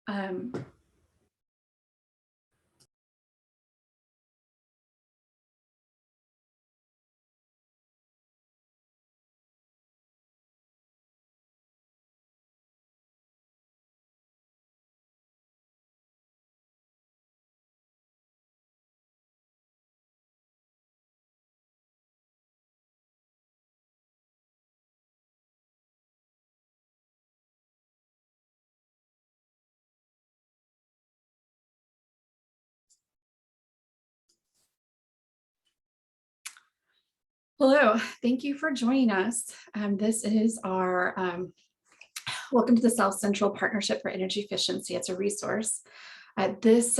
Um, Hello, thank you for joining us. This is our welcome to the South Central Partnership for Energy Efficiency. It's a resource. This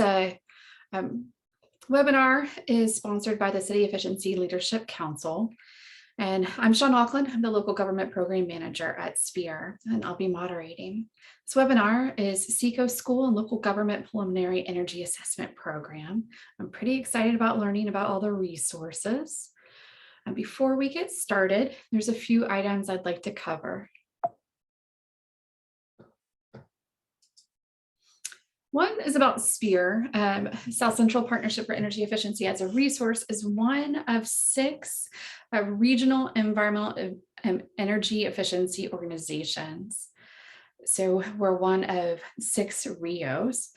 webinar is sponsored by the City Efficiency Leadership Council. And I'm Sean Auckland. I'm the local government program manager at SPEAR, and I'll be moderating. This webinar is SECO School and Local Government Preliminary Energy Assessment Program. I'm pretty excited about learning about all the resources. And before we get started, there's a few items I'd like to cover. One is about SPEAR. South Central Partnership for Energy Efficiency as a resource is one of 6 regional environmental energy efficiency organizations. So we're one of 6 RIOs.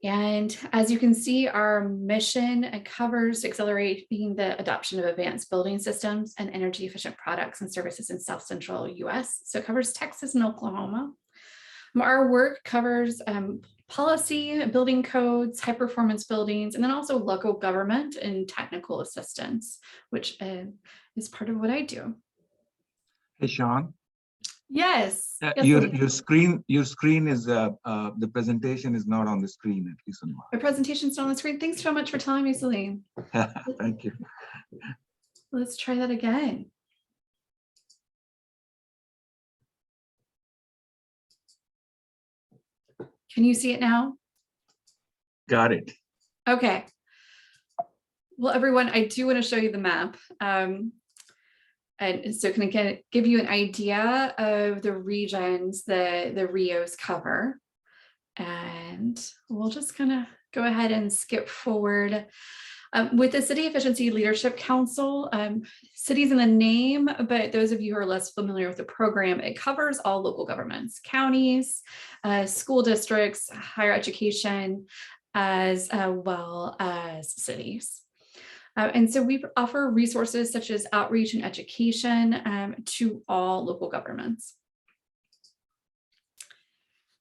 And as you can see, our mission covers accelerating the adoption of advanced building systems and energy efficient products and services in South Central US. So it covers Texas and Oklahoma. Our work covers policy, building codes, high performance buildings, and then also local government and technical assistance, which is part of what I do. Hey, Sean. Yes. Your screen is the presentation is not on the screen, at least on mine. My presentation's not on the screen. Thanks so much for telling me, Saleem. Thank you. Let's try that again. Can you see it now? Got it. Okay. Well, everyone, I do want to show you the map. And so can I give you an idea of the regions that the RIOs cover. And we'll just kind of go ahead and skip forward. With the City Efficiency Leadership Council, cities in the name, but those of you who are less familiar with the program, it covers all local governments, counties, school districts, higher education, as well as cities. And so we offer resources such as outreach and education to all local governments.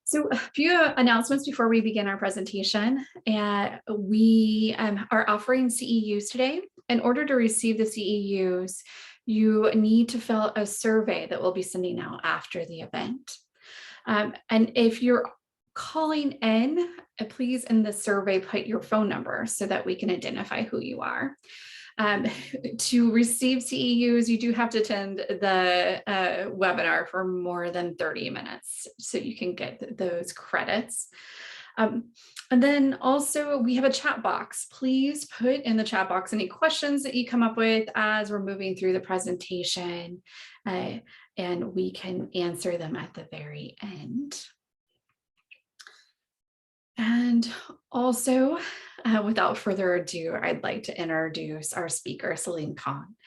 So a few announcements before we begin our presentation. We are offering CEUs today. In order to receive the CEUs, you need to fill out a survey that we'll be sending out after the event. And if you're calling in, please in the survey put your phone number so that we can identify who you are. To receive CEUs, you do have to attend the webinar for more than 30 minutes so you can get those credits. And then also we have a chat box. Please put in the chat box any questions that you come up with as we're moving through the presentation, and we can answer them at the very end. And also, without further ado, I'd like to introduce our speaker, Saleem Khan.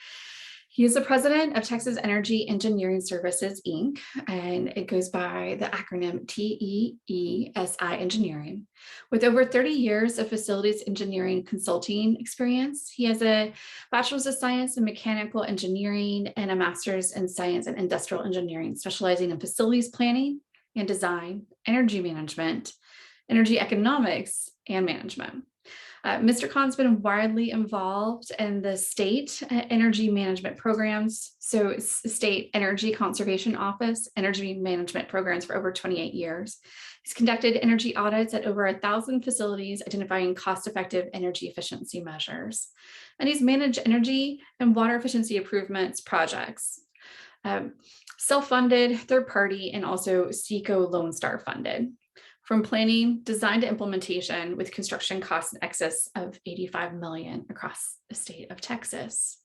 He is the president of Texas Energy Engineering Services, Inc., and it goes by the acronym TEESI Engineering. With over 30 years of facilities engineering consulting experience, he has a Bachelor's of Science in Mechanical Engineering and a Master's in Science and Industrial Engineering, specializing in facilities planning and design, energy management, energy economics, and management. Mr. Khan's been widely involved in the state energy management programs, so State Energy Conservation Office energy management programs for over 28 years. He's conducted energy audits at over 1,000 facilities, identifying cost-effective energy efficiency measures. And he's managed energy and water efficiency improvements projects, self-funded, third-party, and also SECO Lone Star funded. From planning, design to implementation, with construction costs in excess of $85 million across the state of Texas.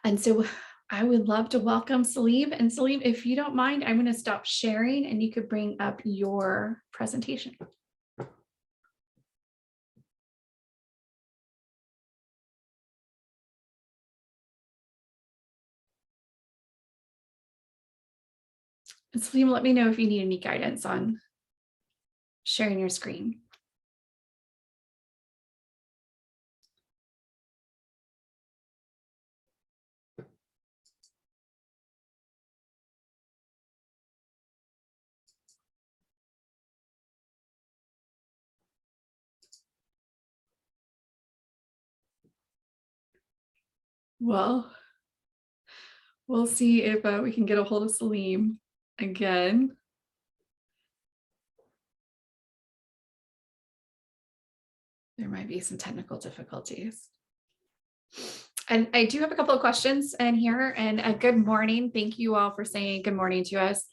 And so I would love to welcome Saleem. And Saleem, if you don't mind, I'm going to stop sharing and you could bring up your presentation. And Saleem, let me know if you need any guidance on sharing your screen. Well, we'll see if we can get a hold of Saleem again. There might be some technical difficulties. And I do have a couple of questions in here, and a good morning. Thank you all for saying good morning to us.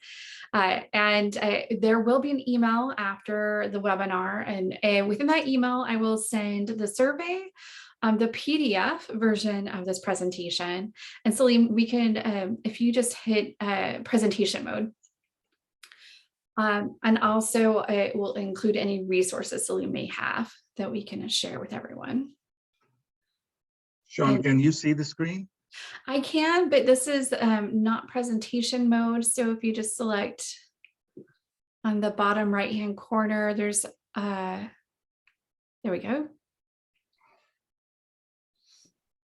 There will be an email after the webinar, and within that email, I will send the survey, the PDF version of this presentation. And Saleem, we can, if you just hit presentation mode, and also it will include any resources Saleem may have that we can share with everyone. Sean, can you see the screen? I can, but this is not presentation mode. So if you just select on the bottom right-hand corner, there's, there we go.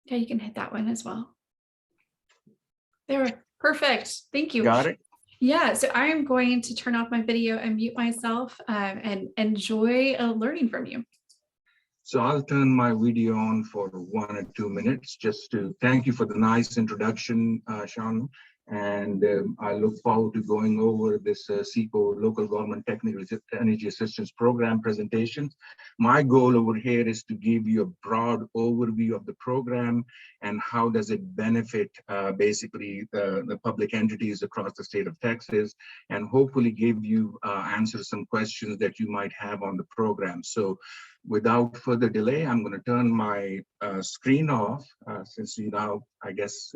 Yeah, you can hit that one as well. There, perfect. Thank you. Got it? Yeah, so I am going to turn off my video and mute myself and enjoy learning from you. So I'll turn my video on for 1 or 2 minutes just to thank you for the nice introduction, Sean. And I look forward to going over this SECO Local Government Technical Energy Assistance Program presentation. My goal over here is to give you a broad overview of the program and how does it benefit basically the public entities across the state of Texas, and hopefully give you answer some questions that you might have on the program. So without further delay, I'm going to turn my screen off since you now, I guess,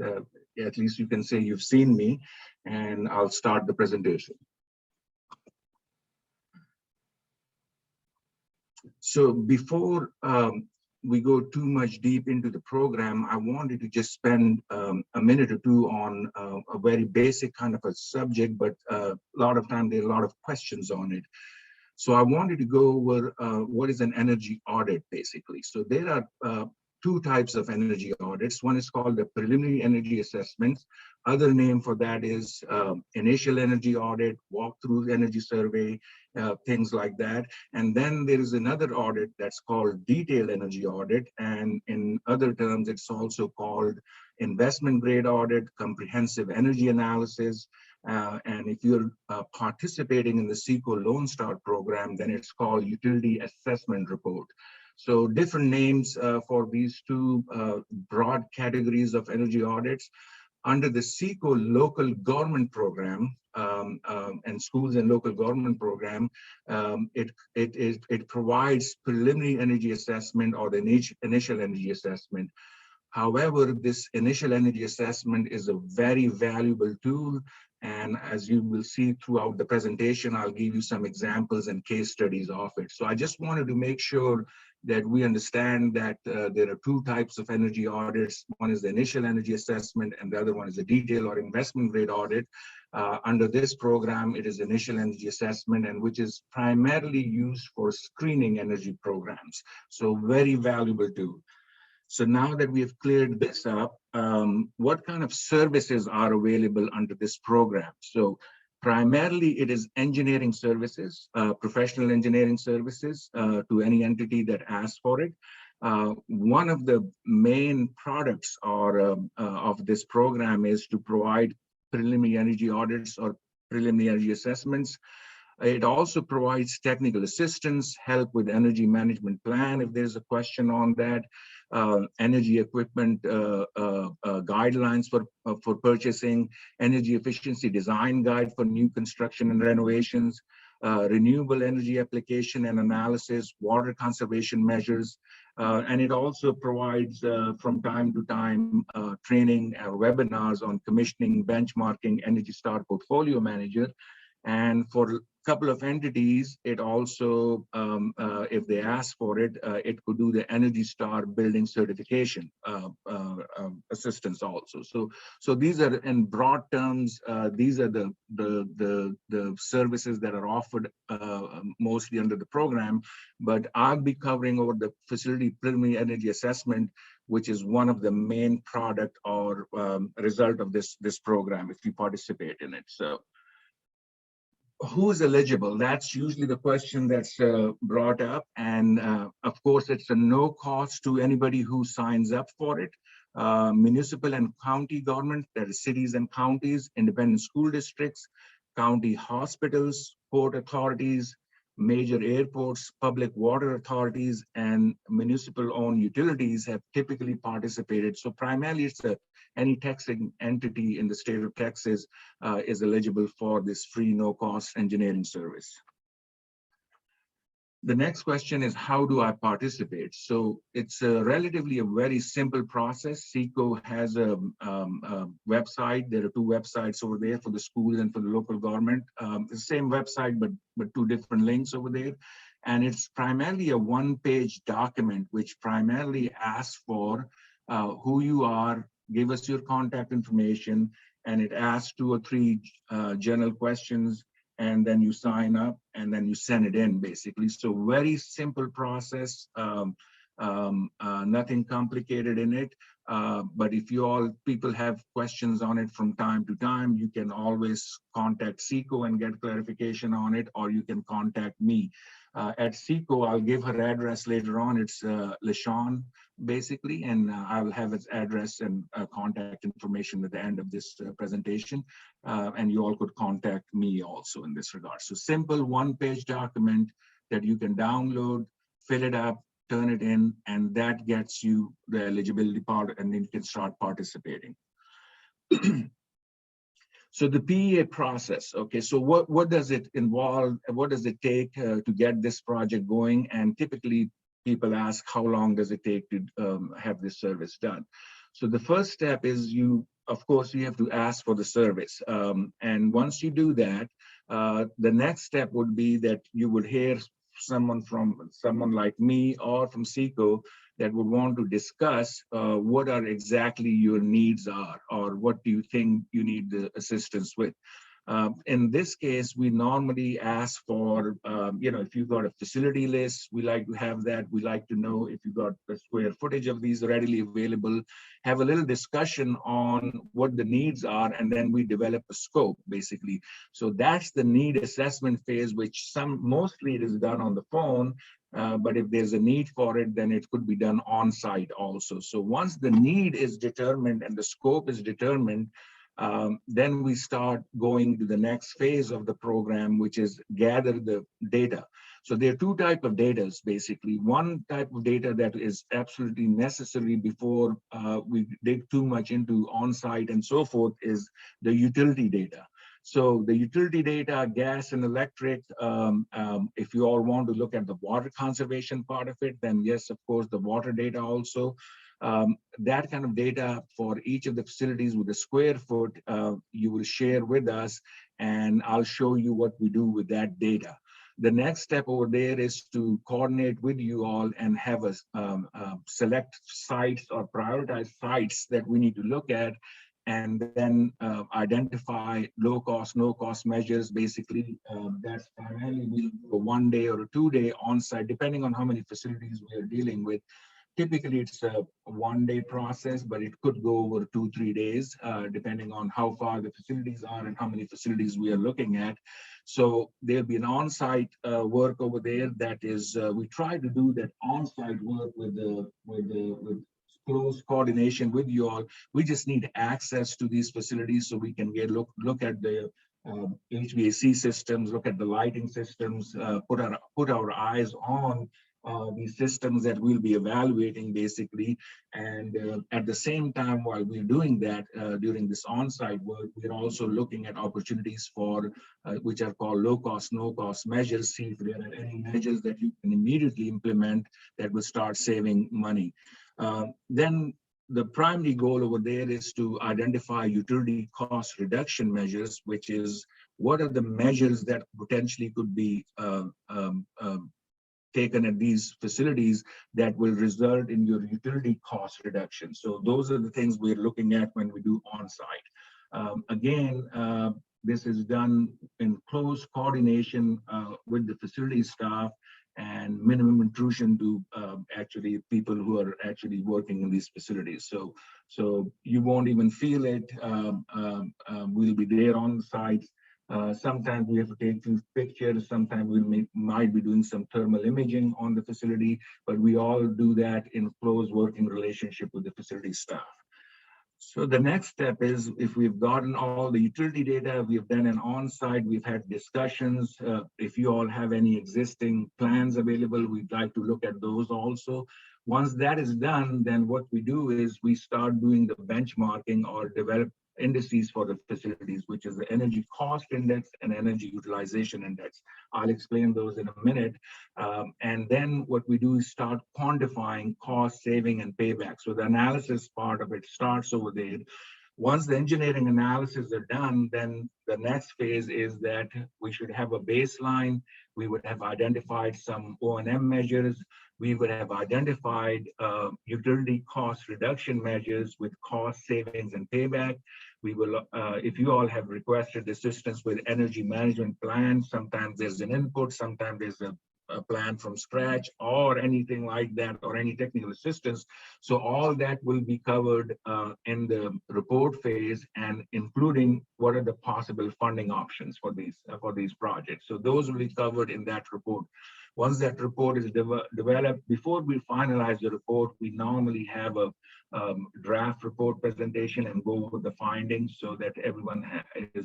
at least you can say you've seen me, and I'll start the presentation. So before we go too much deep into the program, I wanted to just spend a minute or two on a very basic kind of a subject, but a lot of time there are a lot of questions on it. So I wanted to go over what is an energy audit, basically. So there are two types of energy audits. One is called the preliminary energy assessments. Other name for that is initial energy audit, walkthrough energy survey, things like that. And then there is another audit that's called detailed energy audit. And in other terms, it's also called investment grade audit, comprehensive energy analysis. And if you're participating in the SECO Lone Star program, then it's called utility assessment report. So different names for these two broad categories of energy audits. Under the SECO local government program and schools and local government program, it provides preliminary energy assessment or the initial energy assessment. However, this initial energy assessment is a very valuable tool. And as you will see throughout the presentation, I'll give you some examples and case studies of it. So I just wanted to make sure that we understand that there are two types of energy audits. One is the initial energy assessment, and the other one is a detail or investment grade audit. Under this program, it is initial energy assessment, and which is primarily used for screening energy programs. So very valuable tool. So now that we have cleared this up, what kind of services are available under this program? So primarily it is engineering services, professional engineering services to any entity that asks for it. One of the main products of this program is to provide preliminary energy audits or preliminary energy assessments. It also provides technical assistance, help with energy management plan if there's a question on that, energy equipment guidelines for purchasing, energy efficiency design guide for new construction and renovations, renewable energy application and analysis, water conservation measures, and it also provides from time to time training webinars on commissioning, benchmarking, Energy Star Portfolio Manager. And for couple of entities, it also, if they ask for it, it could do the Energy Star building certification assistance also. So these are, in broad terms, these are the services that are offered mostly under the program. But I'll be covering over the facility preliminary energy assessment, which is one of the main product or result of this program if you participate in it. So who is eligible? That's usually the question that's brought up. And of course, it's a no cost to anybody who signs up for it. Municipal and county government, that is cities and counties, independent school districts, county hospitals, port authorities, major airports, public water authorities, and municipal-owned utilities have typically participated. So primarily, it's any taxing entity in the state of Texas is eligible for this free no-cost engineering service. The next question is, how do I participate? So it's relatively a very simple process. SECO has a website. There are two websites over there for the schools and for the local government. The same website, but two different links over there. And it's primarily a one-page document, which primarily asks for who you are, give us your contact information, and it asks 2 or 3 general questions, and then you sign up and then you send it in, basically. So very simple process, nothing complicated in it. But if people have questions on it from time to time, you can always contact SECO and get clarification on it, or you can contact me. At SECO, I'll give her address later on. It's LaShawn, basically, and I will have its address and contact information at the end of this presentation. And you all could contact me also in this regard. So simple one-page document that you can download, fill it up, turn it in, and that gets you the eligibility part, and then you can start participating. So the PEA process, okay, so what does it involve? What does it take to get this project going? And typically people ask, how long does it take to have this service done? So the first step is of course, you have to ask for the service. And once you do that, the next step would be that you would hear someone like me or from SECO that would want to discuss what are exactly your needs are, or what do you think you need the assistance with. In this case, we normally ask for, if you've got a facility list, we like to have that. We like to know if you've got the square footage of these readily available, have a little discussion on what the needs are, and then we develop a scope, basically. So that's the need assessment phase, which mostly it is done on the phone. But if there's a need for it, then it could be done on site also. So once the need is determined and the scope is determined, then we start going to the next phase of the program, which is gather the data. So there are 2 types of data, basically. One type of data that is absolutely necessary before we dig too much into on-site and so forth is the utility data. So the utility data, gas and electric, if you all want to look at the water conservation part of it, then yes, of course, the water data also. That kind of data for each of the facilities with a square foot, you will share with us, and I'll show you what we do with that data. The next step over there is to coordinate with you all and have us select sites or prioritize sites that we need to look at, and then identify low cost, no cost measures. Basically, that's primarily we'll do a 1-day or a 2-day on-site, depending on how many facilities we are dealing with. Typically, it's a 1-day process, but it could go over 2-3 days, depending on how far the facilities are and how many facilities we are looking at. So there'll be an on-site work over there. That is, we try to do that on-site work with close coordination with you all. We just need access to these facilities so we can look at the HVAC systems, look at the lighting systems, put our eyes on these systems that we'll be evaluating, basically. And at the same time, while we're doing that, during this on-site work, we're also looking at opportunities for which are called low cost, no cost measures. See if there are any measures that you can immediately implement that will start saving money. Then the primary goal over there is to identify utility cost reduction measures, which is what are the measures that potentially could be taken at these facilities that will result in your utility cost reduction. So those are the things we're looking at when we do on-site. Again, this is done in close coordination with the facility staff and minimum intrusion to actually people who are actually working in these facilities. So you won't even feel it. We'll be there on the site. Sometimes we have to take these pictures. Sometimes we might be doing some thermal imaging on the facility, but we all do that in close working relationship with the facility staff. So the next step is, if we've gotten all the utility data, we've done an on-site, we've had discussions. If you all have any existing plans available, we'd like to look at those also. Once that is done, then what we do is we start doing the benchmarking or develop indices for the facilities, which is the energy cost index and energy utilization index. I'll explain those in a minute. And then what we do is start quantifying cost, saving, and payback. So the analysis part of it starts over there. Once the engineering analysis are done, then the next phase is that we should have a baseline. We would have identified some O&M measures. We would have identified utility cost reduction measures with cost savings and payback. We will, if you all have requested assistance with energy management plans, sometimes there's an input, sometimes there's a plan from scratch or anything like that, or any technical assistance. So all that will be covered in the report phase, and including what are the possible funding options for these projects. So those will be covered in that report. Once that report is developed, before we finalize the report, we normally have a draft report presentation and go over the findings so that everyone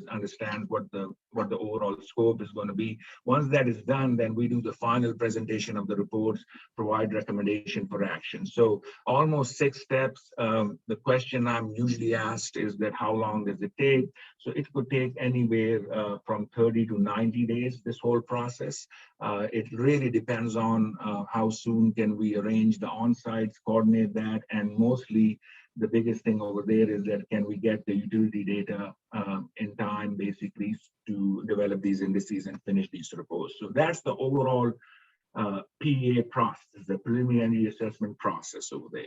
understands what the overall scope is going to be. Once that is done, then we do the final presentation of the reports, provide recommendation for action. So almost 6 steps. The question I'm usually asked is that how long does it take? So it could take anywhere from 30 to 90 days, this whole process. It really depends on how soon can we arrange the on-sites, coordinate that, and mostly the biggest thing over there is that can we get the utility data in time, basically, to develop these indices and finish these reports. So that's the overall PEA process, the preliminary assessment process over there.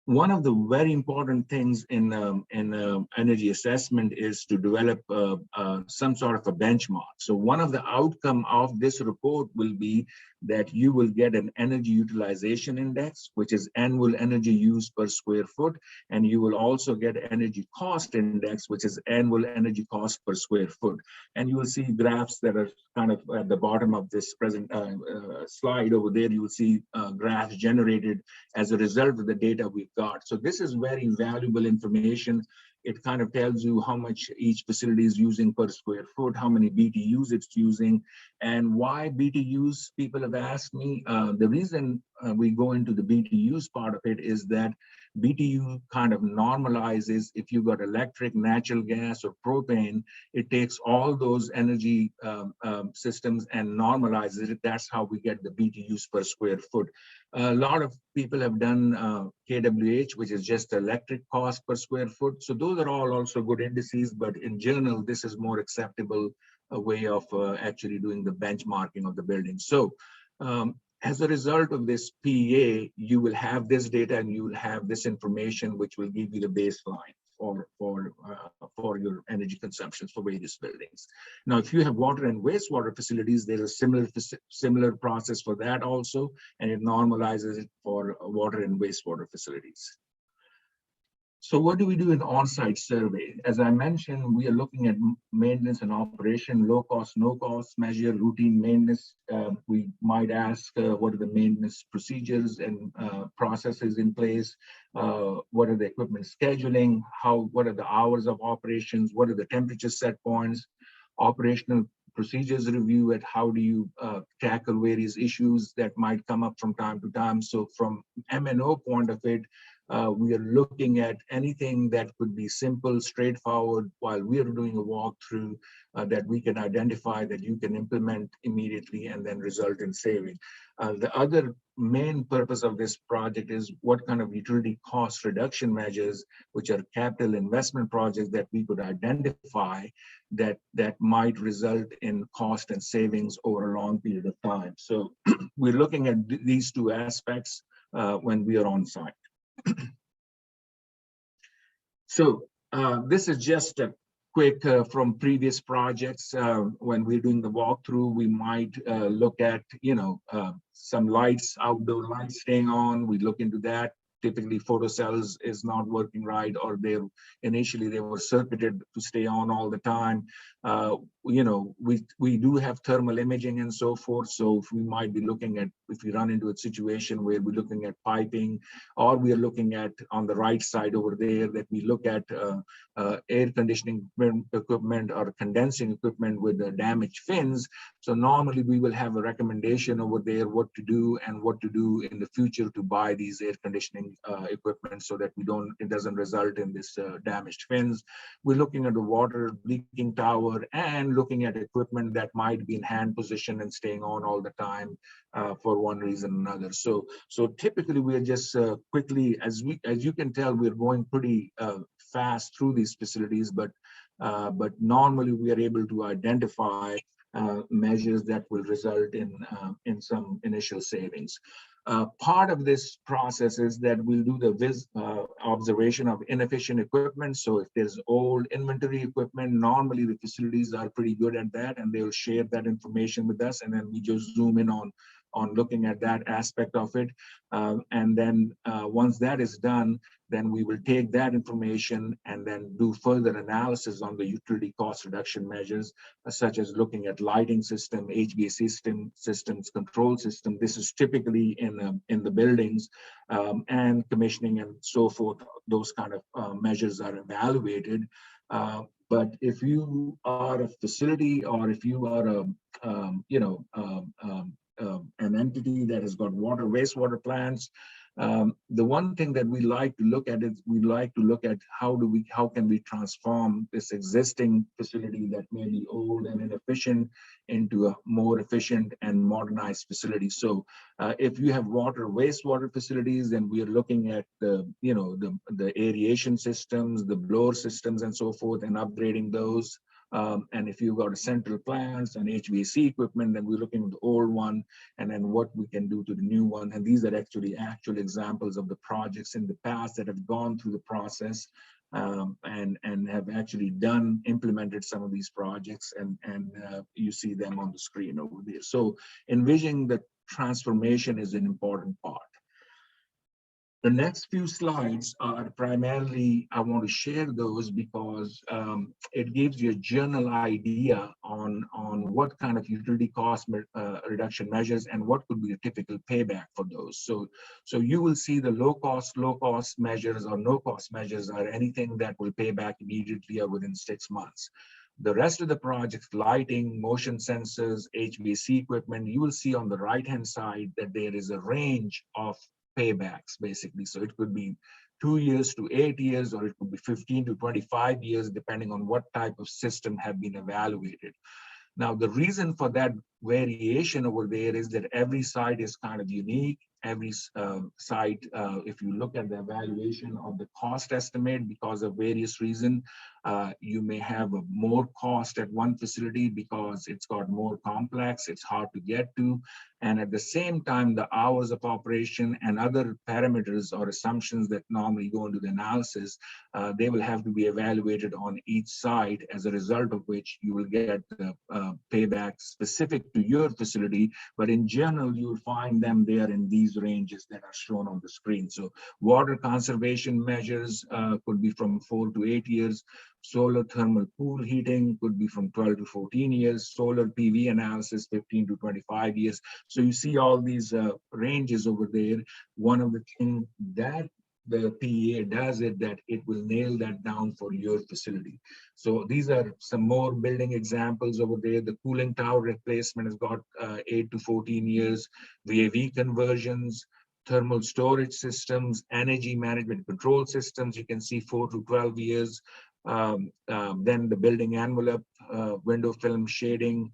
One of the very important things in energy assessment is to develop some sort of a benchmark. So one of the outcome of this report will be that you will get an energy utilization index, which is annual energy use per square foot, and you will also get energy cost index, which is annual energy cost per square foot. And you will see graphs that are kind of at the bottom of this present slide over there. You will see graphs generated as a result of the data we've got. So this is very valuable information. It kind of tells you how much each facility is using per square foot, how many BTUs it's using, and why BTUs, people have asked me. The reason we go into the BTUs part of it is that BTU kind of normalizes, if you've got electric, natural gas, or propane, it takes all those energy systems and normalizes it. That's how we get the BTUs per square foot. A lot of people have done kWh, which is just electric cost per square foot. So those are all also good indices, but in general, this is more acceptable way of actually doing the benchmarking of the building. So as a result of this PEA, you will have this data and you will have this information, which will give you the baseline for your energy consumptions for various buildings. Now, if you have water and wastewater facilities, there's a similar process for that also, and it normalizes it for water and wastewater facilities. So what do we do in on-site survey? As I mentioned, we are looking at maintenance and operation, low cost, no cost measure, routine maintenance. We might ask what are the maintenance procedures and processes in place? What are the equipment scheduling? What are the hours of operations? What are the temperature set points? Operational procedures review at how do you tackle various issues that might come up from time to time. So from M&O point of it, We are looking at anything that could be simple, straightforward, while we are doing a walkthrough that we can identify that you can implement immediately and then result in saving. The other main purpose of this project is what kind of utility cost reduction measures, which are capital investment projects that we could identify that might result in cost and savings over a long period of time. So we're looking at these two aspects when we are on site. So this is just a quick from previous projects. When we're doing the walkthrough, we might look at, some lights, outdoor lights staying on. We look into that. Typically, photocells is not working right, or initially they were circuited to stay on all the time. We do have thermal imaging and so forth. So if we might be looking at, if we run into a situation where we're looking at piping, or we are looking at on the right side over there that we look at air conditioning equipment or condensing equipment with the damaged fins. So normally we will have a recommendation over there what to do and what to do in the future to buy these air conditioning equipment so that it doesn't result in this damaged fins. We're looking at the water leaking tower and looking at equipment that might be in hand position and staying on all the time for one reason or another. So typically we're just quickly, as you can tell, we're going pretty fast through these facilities, but normally we are able to identify measures that will result in some initial savings. Part of this process is that we'll do the observation of inefficient equipment. So if there's old inventory equipment, normally the facilities are pretty good at that, and they'll share that information with us, and then we just zoom in on looking at that aspect of it. And then once that is done, then we will take that information and then do further analysis on the utility cost reduction measures, such as looking at lighting system, HVAC systems, control system. This is typically in the buildings, and commissioning and so forth. Those kind of measures are evaluated. But if you are a facility, or if you are an entity that has got water, wastewater plants, the one thing that we like to look at is we like to look at how can we transform this existing facility that may be old and inefficient into a more efficient and modernized facility. So if you have water, wastewater facilities, then we are looking at the aeration systems, the blower systems and so forth, and upgrading those. And if you've got a central plants and HVAC equipment, then we're looking at the old one and then what we can do to the new one. And these are actually actual examples of the projects in the past that have gone through the process and have actually implemented some of these projects, and you see them on the screen over there. So envisioning the transformation is an important part. The next few slides are primarily, I want to share those because it gives you a general idea on what kind of utility cost reduction measures and what could be a typical payback for those. So you will see the low cost measures or no cost measures are anything that will pay back immediately or within 6 months. The rest of the projects, lighting, motion sensors, HVAC equipment, you will see on the right-hand side that there is a range of paybacks, basically. So it could be 2 years to 8 years, or it could be 15 to 25 years, depending on what type of system have been evaluated. Now, the reason for that variation over there is that every site is kind of unique. Every site, if you look at the evaluation of the cost estimate, because of various reasons, you may have a more cost at one facility because it's got more complex, it's hard to get to. And at the same time, the hours of operation and other parameters or assumptions that normally go into the analysis, they will have to be evaluated on each site, as a result of which you will get the payback specific to your facility. But in general, you will find them there in these ranges that are shown on the screen. So water conservation measures could be from 4 to 8 years. Solar thermal pool heating could be from 12 to 14 years. Solar PV analysis, 15 to 25 years. So you see all these ranges over there. One of the things that the PEA does is that it will nail that down for your facility. So these are some more building examples over there. The cooling tower replacement has got 8 to 14 years. VAV conversions, thermal storage systems, energy management control systems. You can see 4 to 12 years. Then the building envelope, window film shading,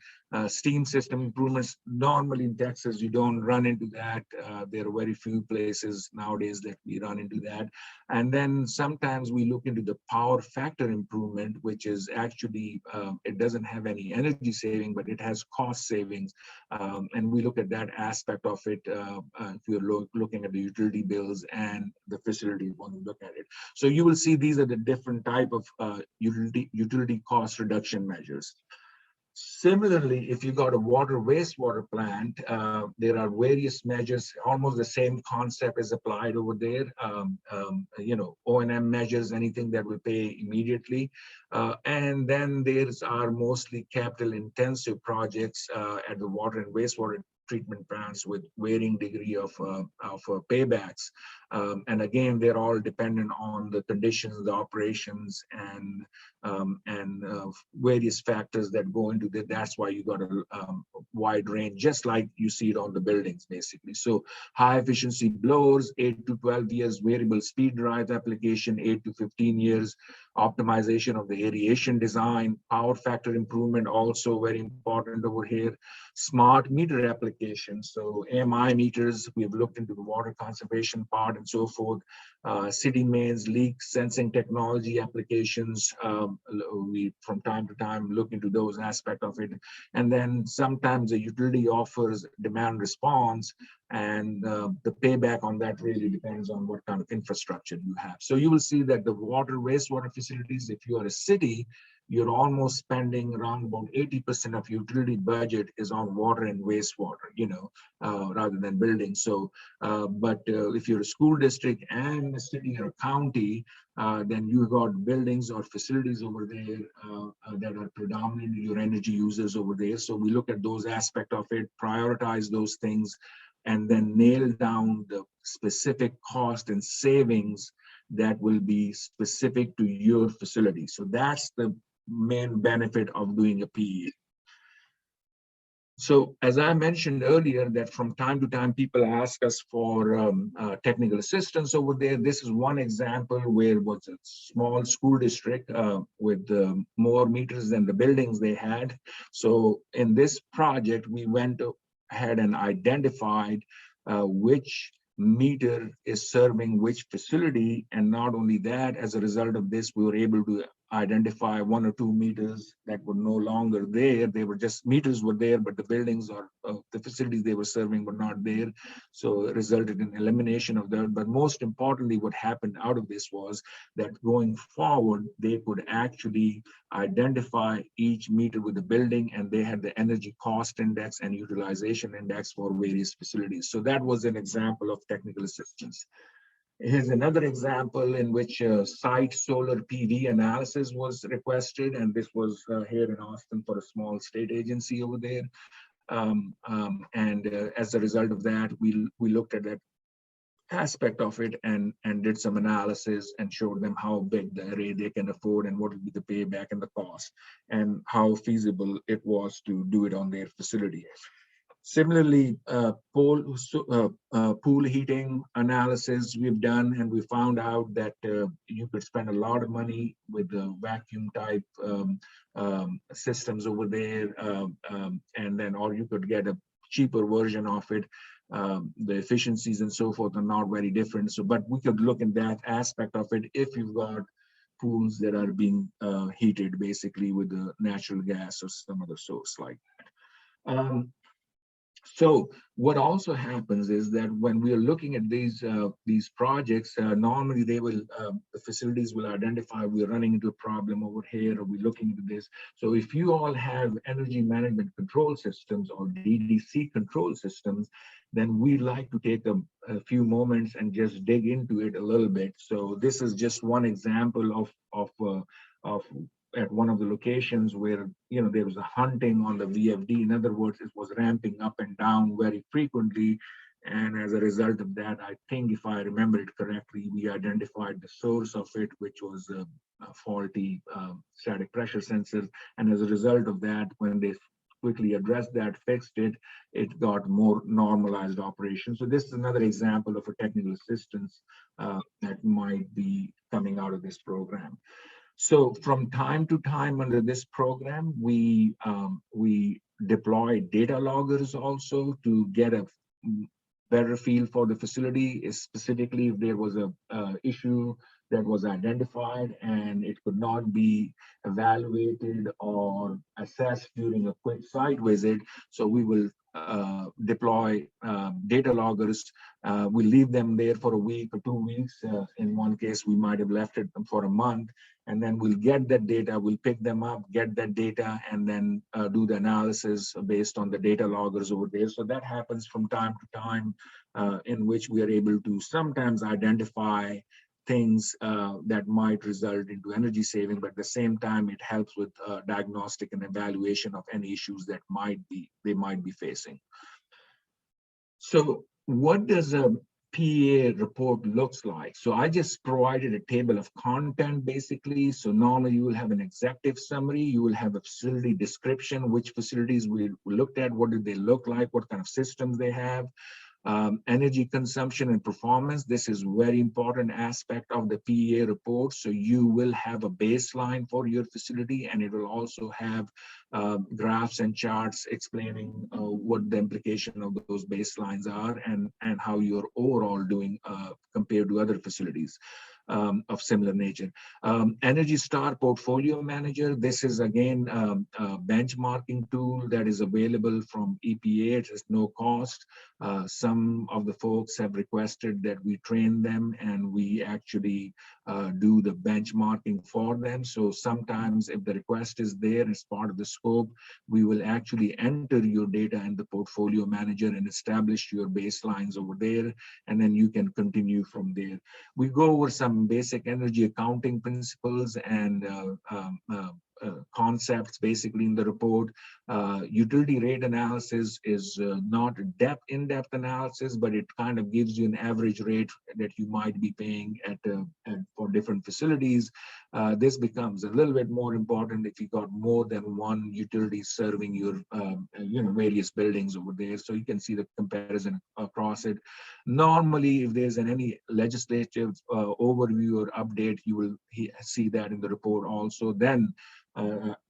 steam system improvements. Normally in Texas, you don't run into that. There are very few places nowadays that we run into that. And then sometimes we look into the power factor improvement, which is actually, it doesn't have any energy saving, but it has cost savings. And we look at that aspect of it if you're looking at the utility bills and the facility when you look at it. So you will see these are the different type of utility cost reduction measures. Similarly, if you got a water wastewater plant, there are various measures. Almost the same concept is applied over there. O&M measures, anything that will pay immediately. And then there's our mostly capital intensive projects at the water and wastewater treatment plants with varying degree of paybacks. And again, they're all dependent on the conditions, the operations, and various factors that go into that. That's why you got a wide range, just like you see it on the buildings, basically. So high efficiency blowers, 8 to 12 years, variable speed drive application, 8 to 15 years, optimization of the aeration design, power factor improvement, also very important over here, smart meter applications. So AMI meters, we've looked into the water conservation part and so forth, city mains, leak sensing technology applications. We from time to time look into those aspects of it. And then sometimes the utility offers demand response, and the payback on that really depends on what kind of infrastructure you have. So you will see that the water, wastewater facilities, if you are a city, you're almost spending around about 80% of utility budget is on water and wastewater, rather than buildings. So, but if you're a school district and a city or a county, then you've got buildings or facilities over there that are predominantly your energy users over there. So we look at those aspects of it, prioritize those things, and then nail down the specific cost and savings that will be specific to your facility. So that's the main benefit of doing a PE. So as I mentioned earlier, that from time to time, people ask us for technical assistance over there. This is one example where it was a small school district with more meters than the buildings they had. So in this project, we went ahead and identified which meter is serving which facility. And not only that, as a result of this, we were able to identify 1 or 2 meters that were no longer there. They were just meters were there, but the buildings or the facilities they were serving were not there. So it resulted in elimination of that. But most importantly, what happened out of this was that going forward, they could actually identify each meter with the building, and they had the energy cost index and utilization index for various facilities. So that was an example of technical assistance. Here's another example in which site solar PV analysis was requested, and this was here in Austin for a small state agency over there. As a result of that, we looked at that aspect of it and did some analysis and showed them how big the array they can afford and what would be the payback and the cost and how feasible it was to do it on their facility. Similarly, pool heating analysis we've done, and we found out that you could spend a lot of money with the vacuum type systems over there, and then or you could get a cheaper version of it. The efficiencies and so forth are not very different. So, but we could look at that aspect of it if you've got pools that are being heated basically with the natural gas or some other source like that. So what also happens is that when we are looking at these projects, normally they will the facilities will identify we're running into a problem over here, or we're looking into this. So if you all have energy management control systems or DDC control systems, then we like to take a few moments and just dig into it a little bit. So this is just one example of at one of the locations where there was a hunting on the VFD. In other words, it was ramping up and down very frequently, and as a result of that, I think if I remember it correctly, we identified the source of it, which was a faulty static pressure sensor. And as a result of that, when they quickly addressed that, fixed it, it got more normalized operation. So this is another example of a technical assistance that might be coming out of this program. So from time to time under this program, we deploy data loggers also to get a better feel for the facility, specifically if there was a issue that was identified and it could not be evaluated or assessed during a quick site visit. So we will deploy data loggers. We leave them there for a week or 2 weeks. In one case, we might have left it for a month, and then we'll get that data, we'll pick them up, get that data, and then do the analysis based on the data loggers over there. So that happens from time to time, in which we are able to sometimes identify things that might result into energy saving, but at the same time, it helps with diagnostic and evaluation of any issues that they might be facing. So what does a PEA report looks like? So I just provided a table of content basically. So normally you will have an executive summary, you will have a facility description, which facilities we looked at, what did they look like, what kind of systems they have. Energy consumption and performance. This is very important aspect of the PEA report. So you will have a baseline for your facility, and it will also have graphs and charts explaining what the implication of those baselines are and how you're overall doing compared to other facilities of similar nature. Energy Star Portfolio Manager. This is again a benchmarking tool that is available from EPA. It is no cost. Some of the folks have requested that we train them and we actually do the benchmarking for them. So sometimes if the request is there as part of the scope, we will actually enter your data in the portfolio manager and establish your baselines over there, and then you can continue from there. We go over some basic energy accounting principles and concepts basically in the report. Utility rate analysis is not in-depth analysis, but it kind of gives you an average rate that you might be paying for different facilities. This becomes a little bit more important if you got more than one utility serving your various buildings over there. So you can see the comparison across it. Normally, if there's any legislative overview or update, you will see that in the report also. Then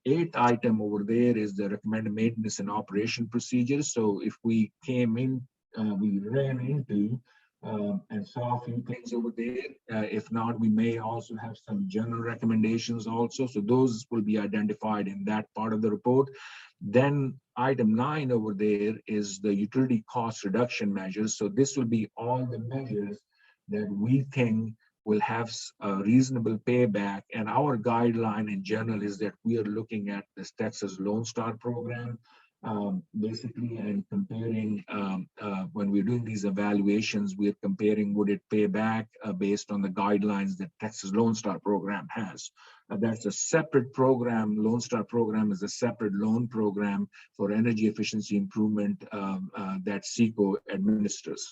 eighth item over there is the recommended maintenance and operation procedures. So if we came in, we ran into and saw a few things over there. If not, we may also have some general recommendations also. So those will be identified in that part of the report. Then item 9 over there is the utility cost reduction measures. So this will be all the measures that we think will have a reasonable payback. And our guideline in general is that we are looking at this Texas Lone Star program, basically, and comparing, when we're doing these evaluations, we're comparing would it pay back based on the guidelines that Texas Lone Star program has. That's a separate program. Lone Star program is a separate loan program for energy efficiency improvement that SECO administers.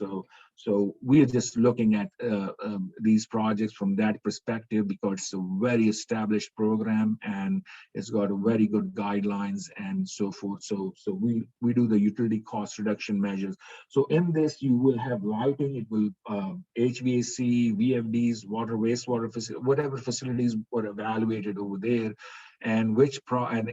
So we are just looking at these projects from that perspective because it's a very established program and it's got a very good guidelines and so forth. So we do the utility cost reduction measures. So in this, you will have lighting, it will HVAC, VFDs, water, wastewater facilities, whatever facilities were evaluated over there, and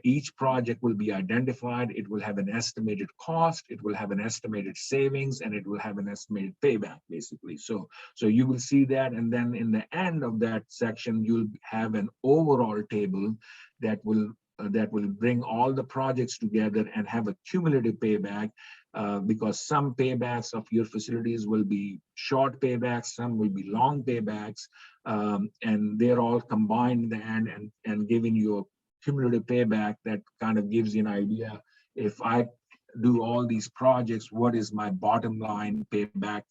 each project will be identified. It will have an estimated cost, it will have an estimated savings, and it will have an estimated payback, basically. So you will see that, and then in the end of that section, you'll have an overall table that will bring all the projects together and have a cumulative payback, because some paybacks of your facilities will be short paybacks, some will be long paybacks, and they're all combined in the end and giving you a cumulative payback that kind of gives you an idea. If I do all these projects, what is my bottom line payback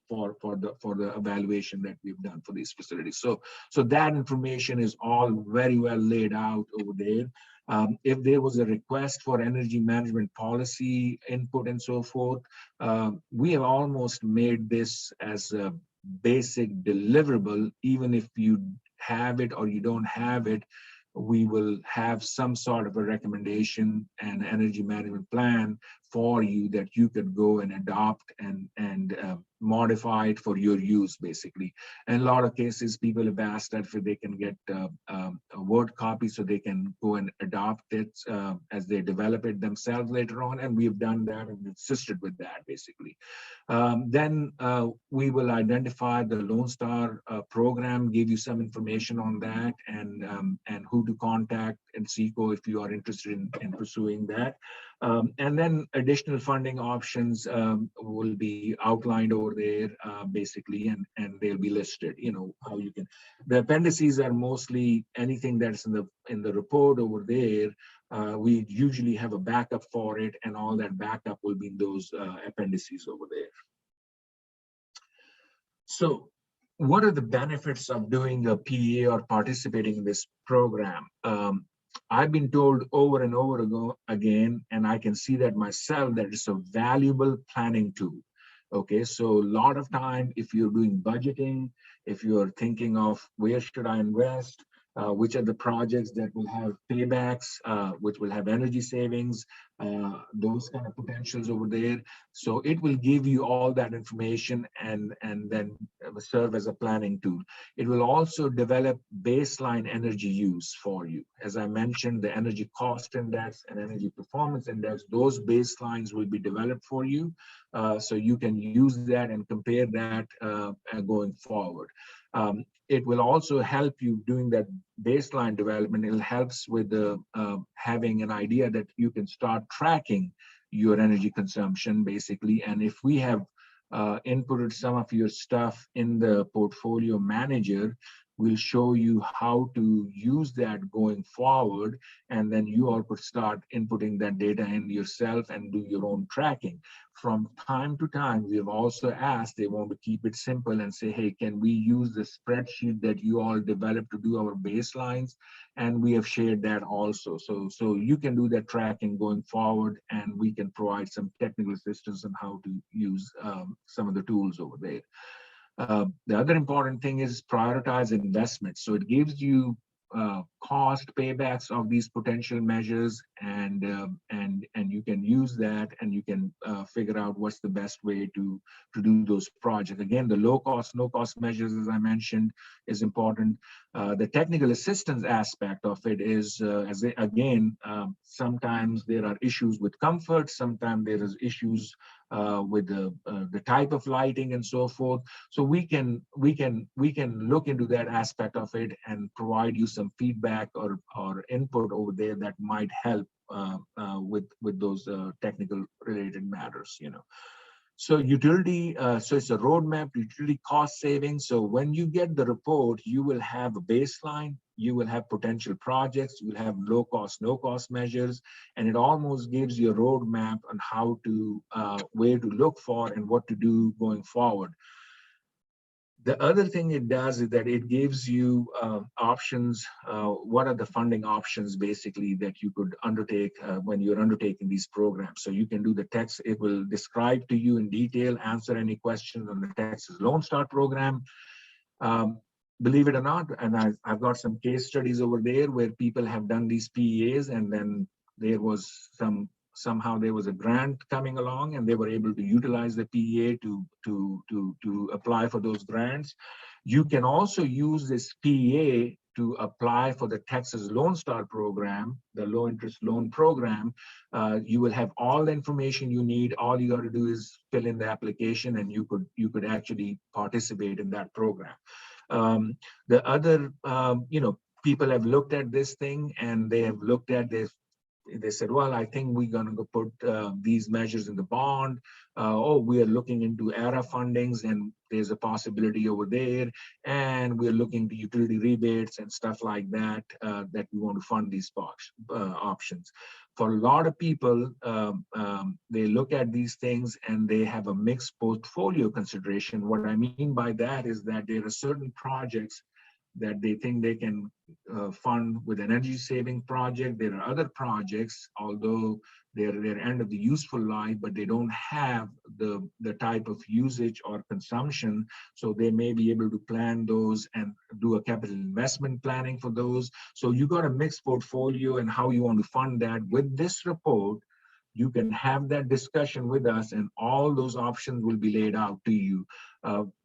for the evaluation that we've done for these facilities? So that information is all very well laid out over there. If there was a request for energy management policy input and so forth, we have almost made this as a basic deliverable. Even if you have it or you don't have it, we will have some sort of a recommendation and energy management plan for you that you could go and adopt and modify it for your use, basically. In a lot of cases, people have asked that if they can get a Word copy so they can go and adopt it as they develop it themselves later on, and we've done that and assisted with that, basically. Then we will identify the Lone Star program, give you some information on that, and who to contact in SECO if you are interested in pursuing that. And then additional funding options will be outlined over there, basically, and they'll be listed. You know how you can. The appendices are mostly anything that's in the report over there. We usually have a backup for it, and all that backup will be in those appendices over there. So, what are the benefits of doing a PEA or participating in this program? I've been told over and over again, and I can see that myself, that it's a valuable planning tool. Okay, so a lot of time, if you're doing budgeting, if you're thinking of where should I invest, which are the projects that will have paybacks, which will have energy savings, those kind of potentials over there. So it will give you all that information and then serve as a planning tool. It will also develop baseline energy use for you. As I mentioned, the energy cost index and energy performance index, those baselines will be developed for you. So you can use that and compare that going forward. It will also help you doing that baseline development. It helps with having an idea that you can start tracking your energy consumption, basically. And if we have inputted some of your stuff in the portfolio manager, we'll show you how to use that going forward, and then you all could start inputting that data in yourself and do your own tracking. From time to time, we have also asked, they want to keep it simple and say, hey, can we use the spreadsheet that you all developed to do our baselines? And we have shared that also. So you can do that tracking going forward, and we can provide some technical assistance on how to use some of the tools over there. The other important thing is prioritize investments. So it gives you cost paybacks of these potential measures, and you can use that, and you can figure out what's the best way to do those projects. Again, the low cost, no cost measures, as I mentioned, is important. The technical assistance aspect of it is, sometimes there are issues with comfort, sometimes there is issues with the type of lighting and so forth. So we can look into that aspect of it and provide you some feedback or input over there that might help with those technical related matters, you know. So utility, so it's a roadmap to utility cost savings. So when you get the report, you will have a baseline, you will have potential projects, you will have low cost, no cost measures, and it almost gives you a roadmap on how to, where to look for and what to do going forward. The other thing it does is that it gives you options. What are the funding options, basically, that you could undertake when you're undertaking these programs? So you can do the text. It will describe to you in detail, answer any questions on the Texas Lone Star program. Believe it or not, and I've got some case studies over there where people have done these PEAs, and then there was somehow there was a grant coming along, and they were able to utilize the PEA to apply for those grants. You can also use this PEA to apply for the Texas Lone Star program, the low interest loan program. You will have all the information you need. All you got to do is fill in the application, and you could actually participate in that program. The other, people have looked at this thing, and they have looked at this. They said, well, I think we're going to go put these measures in the bond. We are looking into ERA fundings, and there's a possibility over there. And we're looking to utility rebates and stuff like that, that we want to fund these options. For a lot of people, they look at these things and they have a mixed portfolio consideration. What I mean by that is that there are certain projects that they think they can fund with energy saving project. There are other projects, although they're end of the useful life, but they don't have the type of usage or consumption. So they may be able to plan those and do a capital investment planning for those. So you got a mixed portfolio and how you want to fund that. With this report, you can have that discussion with us and all those options will be laid out to you.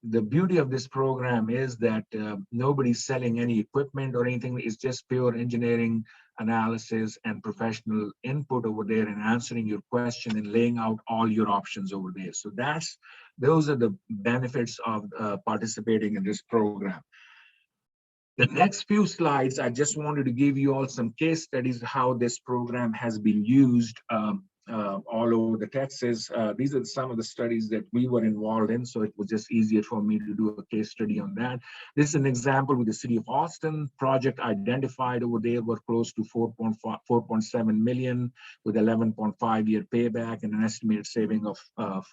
The beauty of this program is that nobody's selling any equipment or anything. It's just pure engineering analysis and professional input over there and answering your question and laying out all your options over there. So those are the benefits of participating in this program. The next few slides, I just wanted to give you all some case studies how this program has been used all over the Texas. These are some of the studies that we were involved in, so it was just easier for me to do a case study on that. This is an example with the city of Austin. Project identified over there were close to 4.7 million with 11.5-year payback and an estimated saving of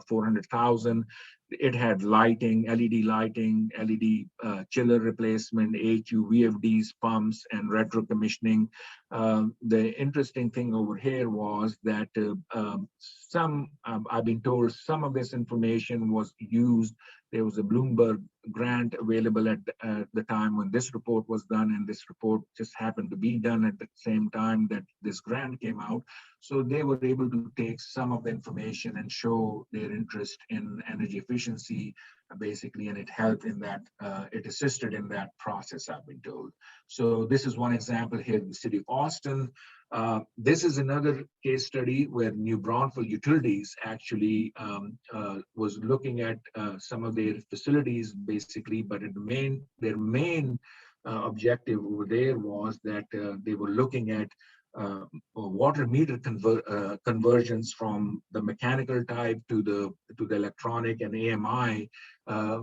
400,000. It had lighting, LED chiller replacement, HU, VFDs, pumps, and retro commissioning. The interesting thing over here was that I've been told some of this information was used. There was a Bloomberg grant available at the time when this report was done, and this report just happened to be done at the same time that this grant came out. So they were able to take some of the information and show their interest in energy efficiency, basically, and it helped in that, it assisted in that process, I've been told. So this is one example here in the city of Austin. This is another case study where New Braunfels Utilities actually was looking at some of their facilities, basically, but their main objective over there was that they were looking at water meter conversions from the mechanical type to the electronic and AMI,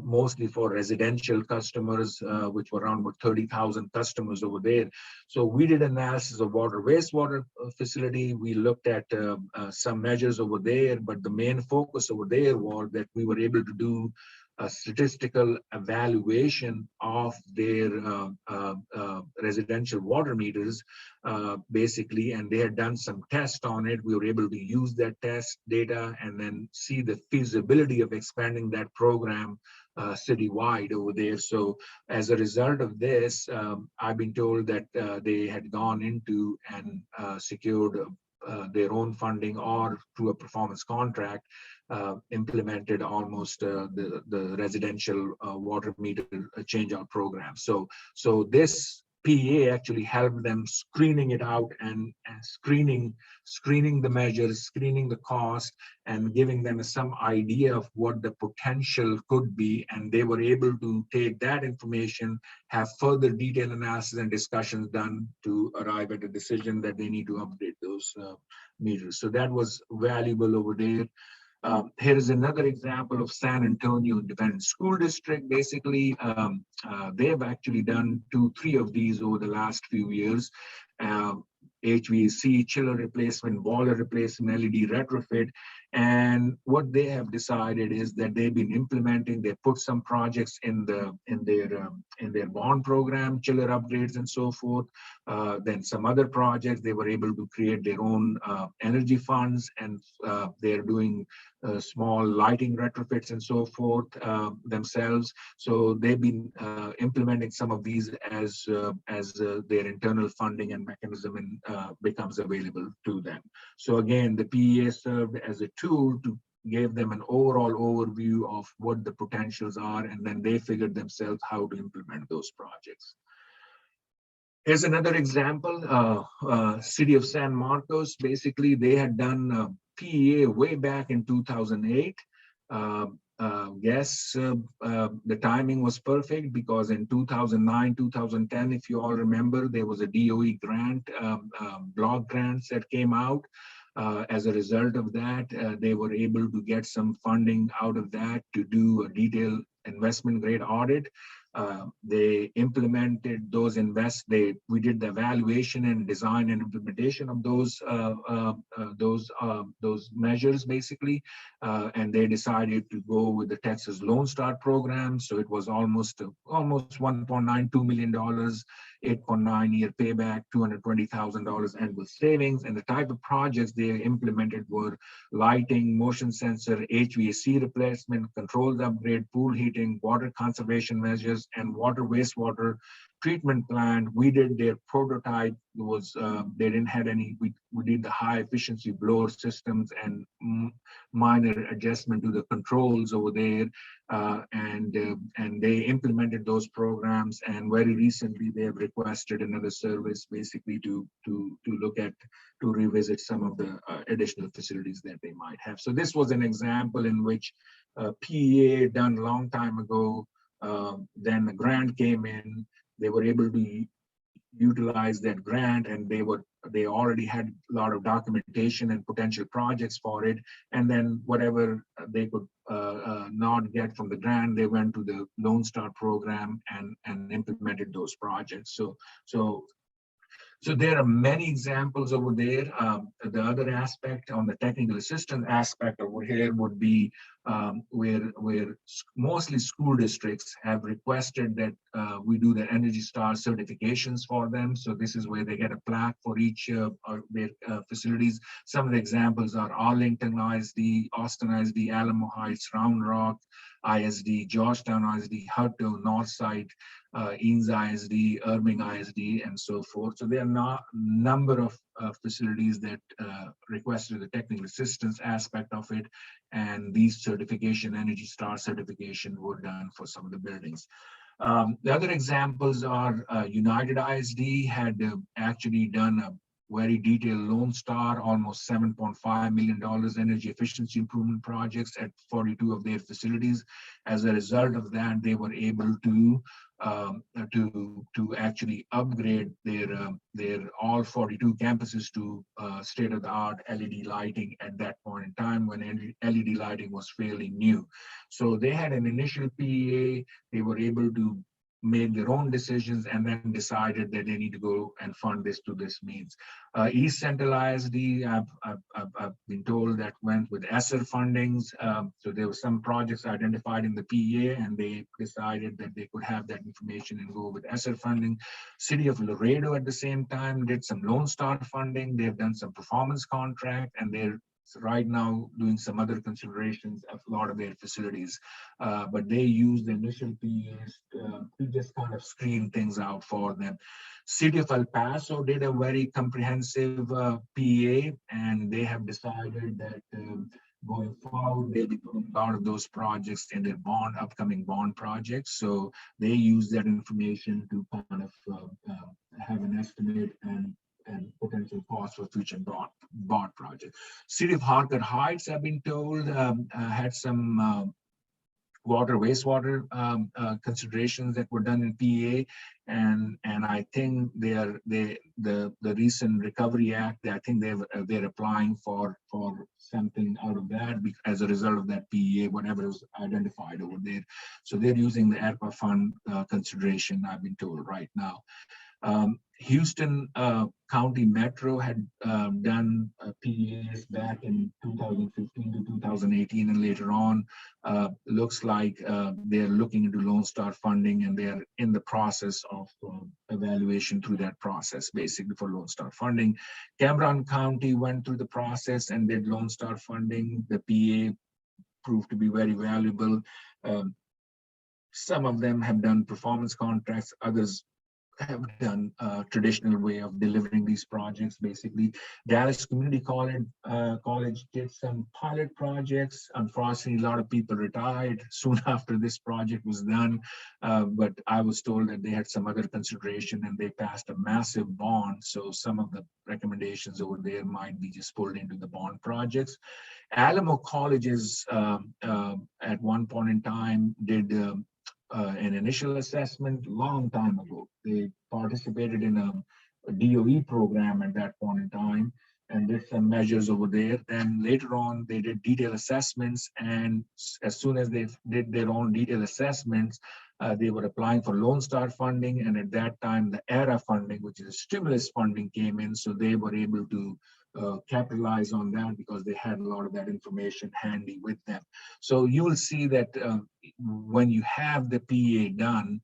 mostly for residential customers, which were around 30,000 customers over there. So we did analysis of water wastewater facility. We looked at some measures over there, but the main focus over there was that we were able to do a statistical evaluation of their residential water meters, basically, and they had done some tests on it. We were able to use that test data and then see the feasibility of expanding that program citywide over there. So as a result of this, I've been told that they had gone into and secured their own funding or through a performance contract, implemented almost the residential water meter change out program. So this PEA actually helped them screening it out and screening the measures, screening the cost, and giving them some idea of what the potential could be. And they were able to take that information, have further detailed analysis and discussions done to arrive at a decision that they need to update those meters. So that was valuable over there. Here is another example of San Antonio Independent School District. Basically, they have actually done 2-3 of these over the last few years. HVAC, chiller replacement, boiler replacement, LED retrofit. And what they have decided is that they've been implementing, they put some projects in their bond program, chiller upgrades and so forth. Then some other projects, they were able to create their own energy funds, and they're doing small lighting retrofits and so forth themselves. So they've been implementing some of these as their internal funding and mechanism becomes available to them. So again, the PEA served as a tool to give them an overall overview of what the potentials are, and then they figured themselves how to implement those projects. Here's another example, City of San Marcos. Basically, they had done PEA way back in 2008. Yes, the timing was perfect because in 2009, 2010, if you all remember, there was a DOE grant, block grants that came out. As a result of that, they were able to get some funding out of that to do a detailed investment grade audit. They implemented those we did the evaluation and design and implementation of those those measures basically, and they decided to go with the Texas Lone Star program. So it was almost $1.92 million, 8.9-year payback, $220,000 annual savings. And the type of projects they implemented were lighting, motion sensor, HVAC replacement, controls upgrade, pool heating, water conservation measures, and water wastewater treatment plant. We did their prototype. It was they didn't have any. We did the high efficiency blower systems and minor adjustment to the controls over there, and they implemented those programs. And very recently, they have requested another service, basically to look at, to revisit some of the additional facilities that they might have. So this was an example in which PEA done a long time ago. Then the grant came in. They were able to utilize that grant, and they already had a lot of documentation and potential projects for it. And then whatever they could not get from the grant, they went to the Lone Star program and implemented those projects. So there are many examples over there. The other aspect on the technical assistance aspect over here would be where mostly school districts have requested that we do the Energy Star certifications for them. So this is where they get a plaque for each of their facilities. Some of the examples are Arlington ISD, Austin ISD, Alamo Heights, Round Rock ISD, Georgetown ISD, Hutto, Northside, Eanes ISD, Irving ISD, and so forth. So there are not a number of facilities that requested the technical assistance aspect of it, and these certification, Energy Star certification, were done for some of the buildings. The other examples are United ISD had actually done a very detailed Lone Star, almost $7.5 million energy efficiency improvement projects at 42 of their facilities. As a result of that, they were able to actually upgrade their all 42 campuses to state-of-the-art LED lighting at that point in time when LED lighting was fairly new. So they had an initial PEA. They were able to make their own decisions and then decided that they need to go and fund this to this means. East Central ISD, I've been told that went with ESSER fundings. So there were some projects identified in the PEA, and they decided that they could have that information and go with ESSER funding. City of Laredo at the same time did some Lone Star funding. They've done some performance contract, and they're right now doing some other considerations of a lot of their facilities. But they use the initial PEAs to just kind of screen things out for them. City of El Paso did a very comprehensive PEA, and they have decided that going forward, they'll be putting a lot of those projects in their upcoming bond projects. So they use that information to kind of have an estimate and potential cost for future bond projects. City of Harker Heights, I've been told, had some water wastewater considerations that were done in PEA, and I think the recent Recovery Act, I think they're applying for something out of that as a result of that PEA, whatever is identified over there. So they're using the ARPA fund consideration, I've been told right now. Houston County Metro had done PEAs back in 2015 to 2018, and later on, looks like they're looking into Lone Star funding, and they're in the process of evaluation through that process, basically for Lone Star funding. Cameron County went through the process and did Lone Star funding. The PEA proved to be very valuable. Some of them have done performance contracts, others have done a traditional way of delivering these projects. Basically, Dallas Community College did some pilot projects. Unfortunately, a lot of people retired soon after this project was done, but I was told that they had some other consideration and they passed a massive bond. So some of the recommendations over there might be just pulled into the bond projects. Alamo Colleges at one point in time did an initial assessment long time ago. They participated in a DOE program at that point in time and did some measures over there. Then later on, they did detailed assessments, and as soon as they did their own detailed assessments, they were applying for Lone Star funding, and at that time, the ERA funding, which is stimulus funding, came in, so they were able to capitalize on that because they had a lot of that information handy with them. So you will see that when you have the PEA done,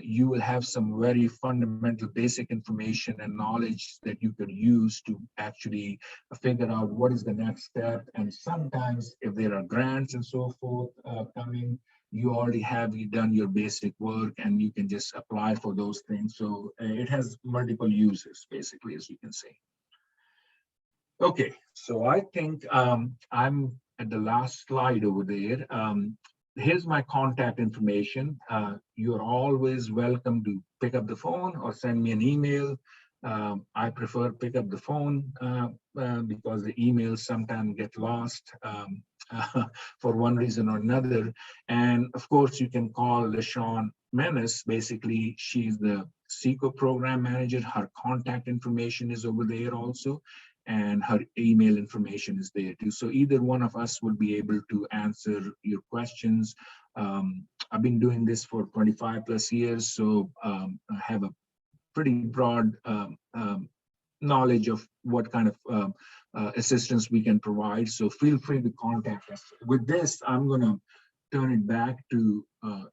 you will have some very fundamental basic information and knowledge that you could use to actually figure out what is the next step. And sometimes if there are grants and so forth coming, you already have done your basic work and you can just apply for those things. So it has multiple uses, basically, as you can see. Okay, so I think I'm at the last slide over there. Here's my contact information. You're always welcome to pick up the phone or send me an email. I prefer pick up the phone because the emails sometimes get lost for one reason or another. And of course, you can call LaShawn Menace. Basically, she's the SECO program manager. Her contact information is over there also, and her email information is there too. So either one of us will be able to answer your questions. I've been doing this for 25 plus years, so I have a pretty broad knowledge of what kind of assistance we can provide. So feel free to contact us. With this, I'm gonna turn it back to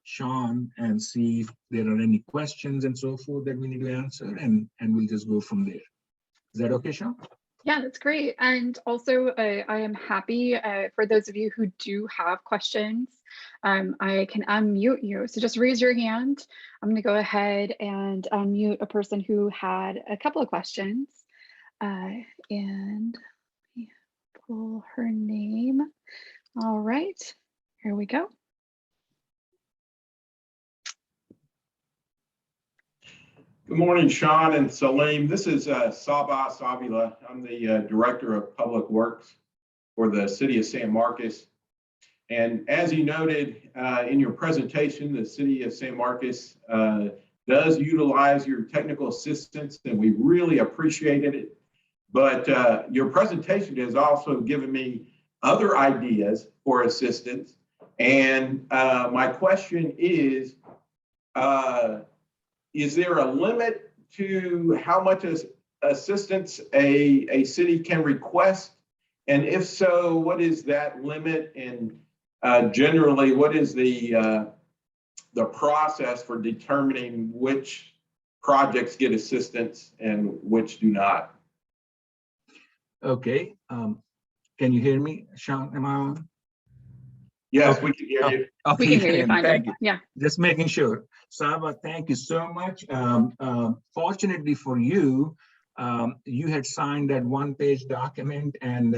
Sean and see if there are any questions and so forth that we need to answer, and we'll just go from there. Is that okay, Sean? Yeah, that's great. And also, I am happy for those of you who do have questions, I can unmute you. So just raise your hand. I'm going to go ahead and unmute a person who had a couple of questions. And let me pull her name. All right, here we go. Good morning, Sean and Saleem. This is Sabah Savila. I'm the Director of Public Works for the City of San Marcos. And as you noted in your presentation, the City of San Marcos does utilize your technical assistance, and we really appreciated it. But your presentation has also given me other ideas for assistance. And my question is there a limit to how much assistance a city can request? And if so, what is that limit? And generally, what is the process for determining which projects get assistance and which do not? Okay. Can you hear me, Sean? Am I on? Yes, okay. We can hear you. Okay. We can hear you fine. Thank you. Yeah. Just making sure. Saba, thank you so much. Fortunately for you, you had signed that one-page document, and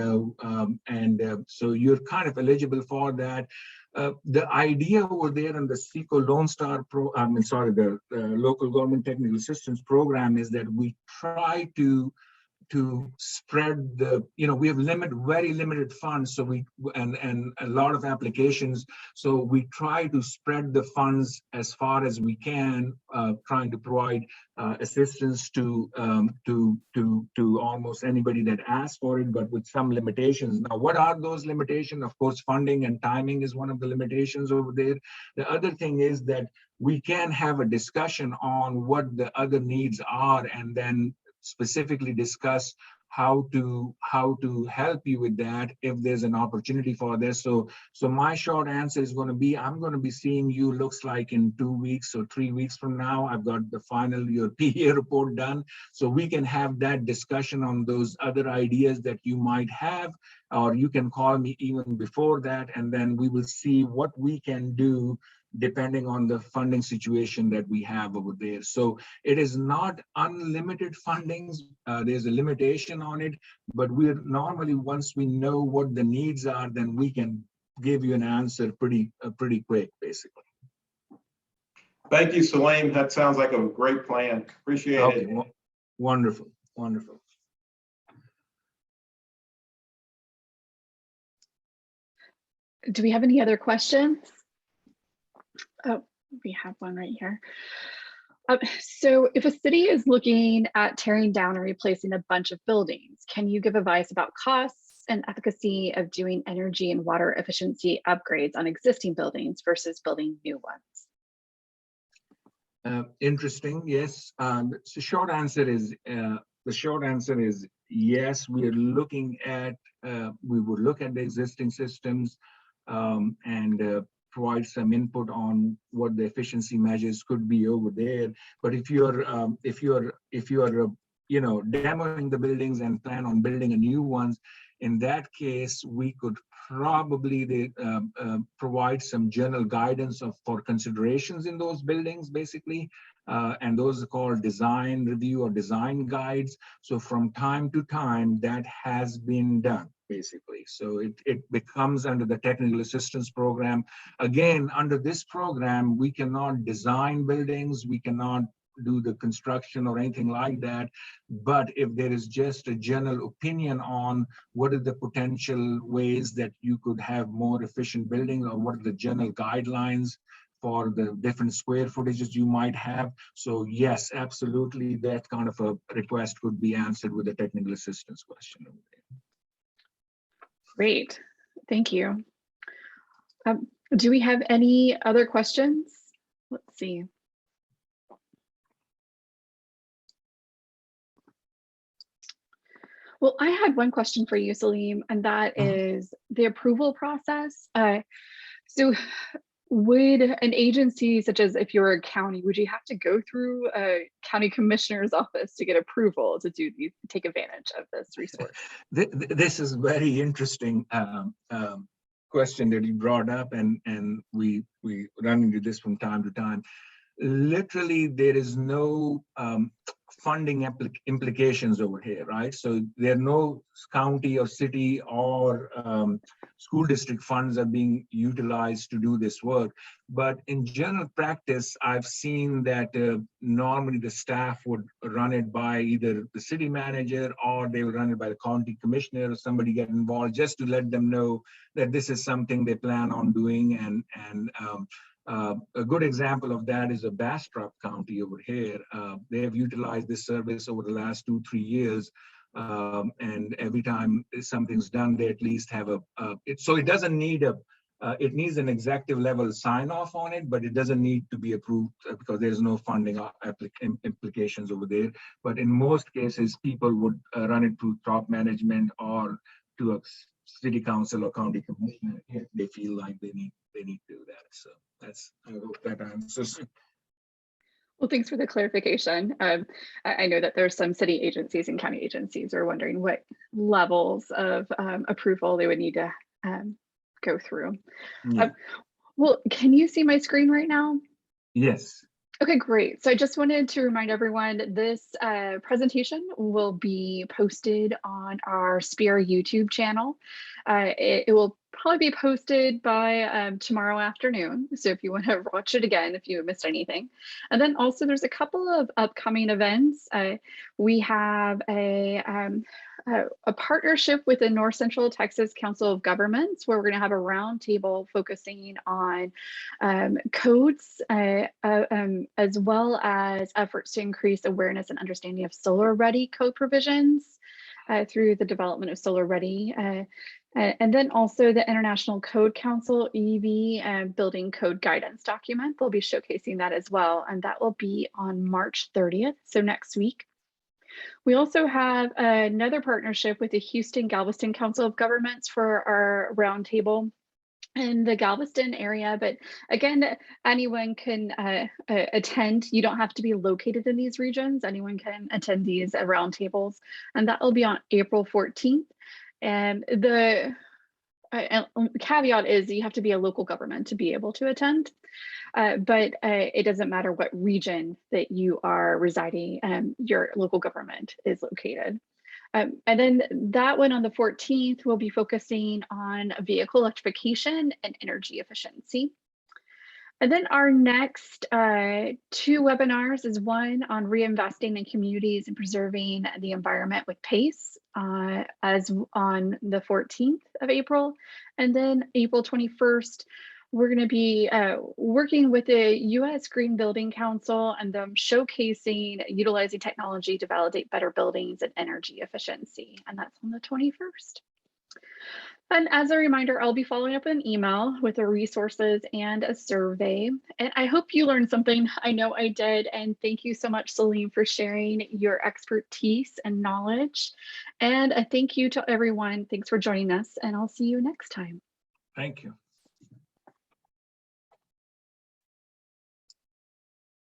so you're kind of eligible for that. The idea over there in the SECO Lone Star the Local Government Technical Assistance Program is that we try to spread the, we have very limited funds, so and a lot of applications, so we try to spread the funds as far as we can, trying to provide assistance to almost anybody that asks for it, but with some limitations. Now, what are those limitations? Of course, funding and timing is one of the limitations over there. The other thing is that we can have a discussion on what the other needs are, and then specifically discuss how to help you with that if there's an opportunity for this. So my short answer is going to be, I'm going to be seeing you, looks like in 2 weeks or 3 weeks from now. I've got the final your PA report done, so we can have that discussion on those other ideas that you might have, or you can call me even before that, and then we will see what we can do depending on the funding situation that we have over there. So it is not unlimited fundings. There's a limitation on it, but we're normally, once we know what the needs are, then we can give you an answer pretty quick, basically. Thank you, Saleem. That sounds like a great plan. Appreciate it. Wonderful, wonderful. Do we have any other questions? Oh, we have one right here. So if a city is looking at tearing down and replacing a bunch of buildings, can you give advice about costs and efficacy of doing energy and water efficiency upgrades on existing buildings versus building new ones? Interesting, yes. So the short answer is yes, we are looking at, we would look at the existing systems and provide some input on what the efficiency measures could be over there. But if you're demoing the buildings and plan on building a new ones, in that case, we could probably provide some general guidance for considerations in those buildings, basically. And those are called design review or design guides. So from time to time, that has been done, basically. So it becomes under the technical assistance program. Again, under this program, we cannot design buildings, we cannot do the construction or anything like that. But if there is just a general opinion on what are the potential ways that you could have more efficient buildings, or what are the general guidelines for the different square footages you might have. So yes, absolutely, that kind of a request could be answered with a technical assistance question. Great, thank you. Do we have any other questions? Let's see. Well, I had one question for you, Saleem, and that is the approval process. So would an agency, such as if you're a county, would you have to go through a county commissioner's office to get approval to take advantage of this resource? This is very interesting question that you brought up, and we run into this from time to time. Literally, there is no funding implications over here, right? So there are no county or city or school district funds are being utilized to do this work. But in general practice, I've seen that normally the staff would run it by either the city manager, or they would run it by the county commissioner, or somebody get involved just to let them know that this is something they plan on doing. And a good example of that is a Bastrop County over here. They have utilized this service over the last 2-3 years. And every time something's done, they at least have so it doesn't need it needs an executive level sign off on it, but it doesn't need to be approved because there's no funding implications over there. But in most cases, people would run it through top management or to a city council or county commissioner if they feel like they need to do that. So I hope that answers. Well, thanks for the clarification. I know that there's some city agencies and county agencies are wondering what levels of approval they would need to go through. Yeah. Well, can you see my screen right now? Yes. Okay, great. So I just wanted to remind everyone this presentation will be posted on our SPEAR YouTube channel. It will probably be posted by tomorrow afternoon. So if you want to watch it again, if you missed anything. And then also there's a couple of upcoming events. We have a partnership with the North Central Texas Council of Governments, where we're going to have a roundtable focusing on codes, as well as efforts to increase awareness and understanding of Solar Ready code provisions through the development of Solar Ready. And then also the International Code Council EV Building Code Guidance document. They'll be showcasing that as well. And that will be on March 30th, so next week. We also have another partnership with the Houston Galveston Council of Governments for our roundtable in the Galveston area. But again, anyone can attend. You don't have to be located in these regions. Anyone can attend these roundtables, and that will be on April 14th. And the caveat is you have to be a local government to be able to attend. But it doesn't matter what region that you are residing, your local government is located. And then that one on the 14th will be focusing on vehicle electrification and energy efficiency. And then our next 2 webinars is one on reinvesting in communities and preserving the environment with PACE, as on the 14th of April. And then April 21st, we're going to be working with the U.S. Green Building Council and them showcasing utilizing technology to validate better buildings and energy efficiency. And that's on the 21st. And as a reminder, I'll be following up an email with the resources and a survey. And I hope you learned something. I know I did. And thank you so much, Saleem, for sharing your expertise and knowledge. And a thank you to everyone. Thanks for joining us, and I'll see you next time. Thank you.